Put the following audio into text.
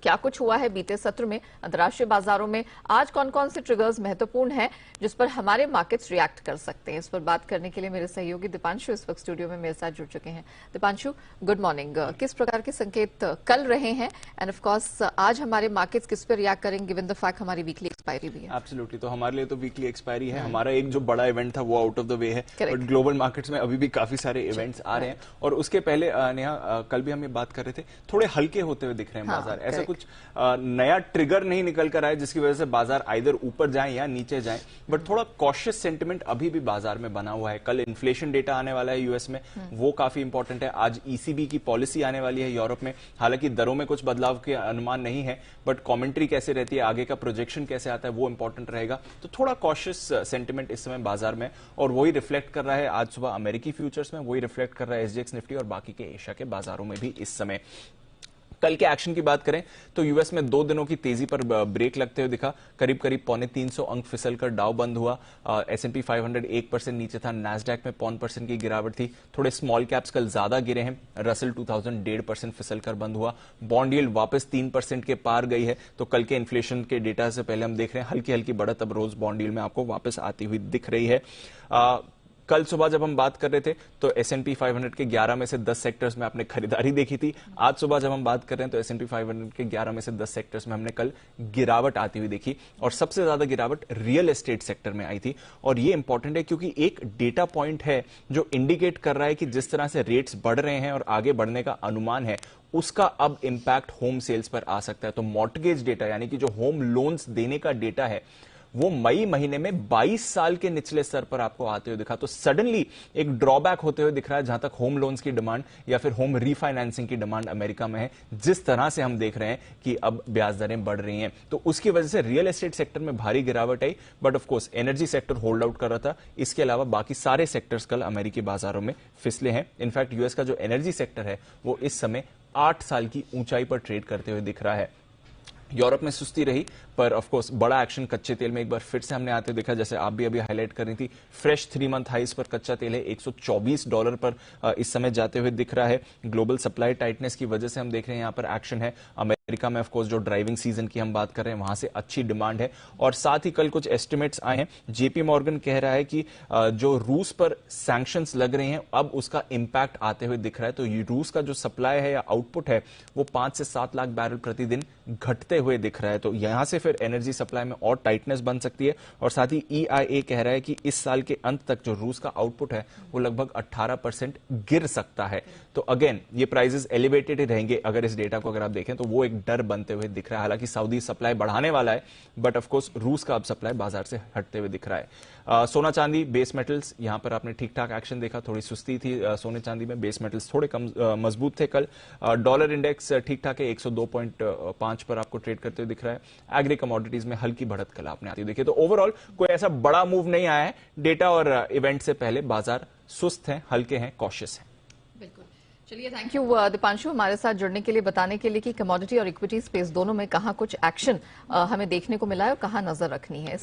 क्या कुछ हुआ है बीते सत्र में अंतर्राष्ट्रीय बाजारों में, आज कौन कौन से ट्रिगर्स महत्वपूर्ण हैं जिस पर हमारे मार्केट्स रिएक्ट कर सकते हैं। इस पर बात करने के लिए मेरे सहयोगी दीपांशु इस वक्त स्टूडियो में मेरे साथ जुड़ चुके हैं। Deepanshu, good morning. किस प्रकार के संकेत कल रहे हैं एंड ऑफ कोर्स आज हमारे मार्केट्स किस पर रिएक्ट करेंगे गिवन द फैक्ट हमारी वीकली एक्सपायरी भी है? एब्सोल्युटली, तो हमारे लिए तो वीकली एक्सपायरी है। हमारा एक जो बड़ा इवेंट था वो आउट ऑफ द वे है, बट ग्लोबल मार्केट्स में अभी भी काफी सारे इवेंट्स आ रहे हैं। और उसके पहले नेहा, कल भी हम ये बात कर रहे थे, थोड़े हल्के होते हुए दिख रहे हैं बाजार। ऐसा कुछ नया ट्रिगर नहीं निकल कर आया जिसकी वजह से बाजार आइदर ऊपर जाए या नीचे जाए, बट थोड़ा कॉशियस सेंटिमेंट अभी भी बाजार में बना हुआ है। कल इन्फ्लेशन डेटा आने वाला है यूएस में, वो काफी इंपॉर्टेंट है। आज ईसीबी की पॉलिसी आने वाली है यूरोप में। हालांकि दरों में कुछ बदलाव के अनुमान नहीं है, बट कमेंट्री कैसे रहती है, आगे का प्रोजेक्शन कैसे आता है, वो इंपॉर्टेंट रहेगा। तो थोड़ा कॉशियस सेंटिमेंट इस समय बाजार में, और वही रिफ्लेक्ट कर रहा है आज सुबह अमेरिकी फ्यूचर्स में, वही रिफ्लेक्ट कर रहा है एसजीएक्स निफ्टी और बाकी के एशिया के बाजारों में भी इस समय। कल के एक्शन की बात करें तो यूएस में 2 दिनों की तेजी पर ब्रेक लगते हुए दिखा। करीब करीब 350 अंक फिसलकर डाउ बंद हुआ। S&P 500 1% नीचे था। नैस्डैक में 0.5% की गिरावट थी। थोड़े स्मॉल कैप्स कल ज्यादा गिरे हैं। रसल 2000 1.5% फिसलकर बंद हुआ। बॉन्ड यील्ड वापस 3% के पार गई है। तो कल के इन्फ्लेशन के डेटा से पहले हम देख रहे हैं हल्की हल्की बढ़त अब रोज बॉन्ड यील्ड में आपको वापस आती हुई दिख रही है। कल सुबह जब हम बात कर रहे थे तो S&P 500 के 11 में से 10 सेक्टर्स में आपने खरीदारी देखी थी। आज सुबह जब हम बात कर रहे हैं तो S&P 500 के 11 में से 10 सेक्टर्स में हमने कल गिरावट आती हुई देखी, और सबसे ज्यादा गिरावट रियल एस्टेट सेक्टर में आई थी। और ये इंपॉर्टेंट है क्योंकि एक डेटा पॉइंट है जो इंडिकेट कर रहा है कि जिस तरह से रेट्स बढ़ रहे हैं और आगे बढ़ने का अनुमान है, उसका अब इंपैक्ट होम सेल्स पर आ सकता है। तो मॉर्टगेज डेटा यानी कि जो होम लोन्स देने का डेटा है वो मई महीने में 22 साल के निचले स्तर पर आपको आते हुए दिखा। तो सडनली एक ड्रॉबैक होते हुए दिख रहा है जहां तक होम लोन्स की डिमांड या फिर होम रीफाइनेंसिंग की डिमांड अमेरिका में है। जिस तरह से हम देख रहे हैं कि अब ब्याज दरें बढ़ रही हैं, तो उसकी वजह से रियल एस्टेट सेक्टर में भारी गिरावट आई। But of course energy sector hold out कर रहा था। इसके अलावा बाकी सारे सेक्टर्स कल अमेरिकी बाजारों में फिसले हैं। इनफैक्ट यूएस का जो एनर्जी सेक्टर है वो इस समय 8 साल की ऊंचाई पर ट्रेड करते हुए दिख रहा है। यूरोप में सुस्ती रही, पर ऑफ कोर्स बड़ा एक्शन कच्चे तेल में एक बार फिर से हमने आते देखा। जैसे आप भी अभी हाईलाइट कर रही थी, फ्रेश 3 मंथ हाइस पर कच्चा तेल है, $124 पर इस समय जाते हुए दिख रहा है। ग्लोबल सप्लाई टाइटनेस की वजह से हम देख रहे हैं यहां पर एक्शन है। अमेरिका में ऑफ कोर्स जो ड्राइविंग सीजन की हम बात कर रहे हैं वहां से अच्छी डिमांड है। और साथ ही कल कुछ एस्टिमेट्स आए हैं। जेपी मॉर्गन कह रहा है कि जो रूस पर सैंक्शंस लग रहे हैं अब उसका इंपैक्ट आते हुए दिख रहा है। तो ये रूस का जो सप्लाई है या आउटपुट है वो 5 से 7 लाख बैरल प्रतिदिन घटते हुए दिख रहा है। तो यहां से फिर एनर्जी सप्लाई में और टाइटनेस बन सकती है। और साथ ही EIA कह रहा है कि इस साल के अंत तक जो रूस का आउटपुट है वो लगभग 18% गिर सकता है। तो अगेन ये प्राइसेस एलिवेटेड रहेंगे अगर इस डेटा को अगर आप देखें, तो वो एक डर बनते हुए दिख रहा है। हालांकि सऊदी सप्लाई बढ़ाने वाला है, बट ऑफ कोर्स रूस का अब सप्लाई बाजार से हटते हुए दिख रहा है। सोना चांदी बेस मेटल्स, यहां पर आपने ठीक ठाक एक्शन देखा। थोड़ी सुस्ती थी सोने चांदी में, बेस मेटल्स थोड़े कम मजबूत थे कल। डॉलर इंडेक्स ठीक ठाक है, 102.5 पर आपको ट्रेड करते हुए दिख रहा है। एग्री कमोडिटीज में हल्की बढ़त कल आपने आती देखी। तो ओवरऑल कोई ऐसा बड़ा मूव नहीं आया है। डेटा और इवेंट से पहले बाजार सुस्त हैं, हल्के हैं, कॉशियस हैं। बिल्कुल। चलिए, थैंक यू दीपांशु हमारे साथ जुड़ने के लिए, बताने के लिए कि कमोडिटी और इक्विटी स्पेस दोनों में कहां कुछ एक्शन हमें देखने को मिला है और कहां नजर रखनी है।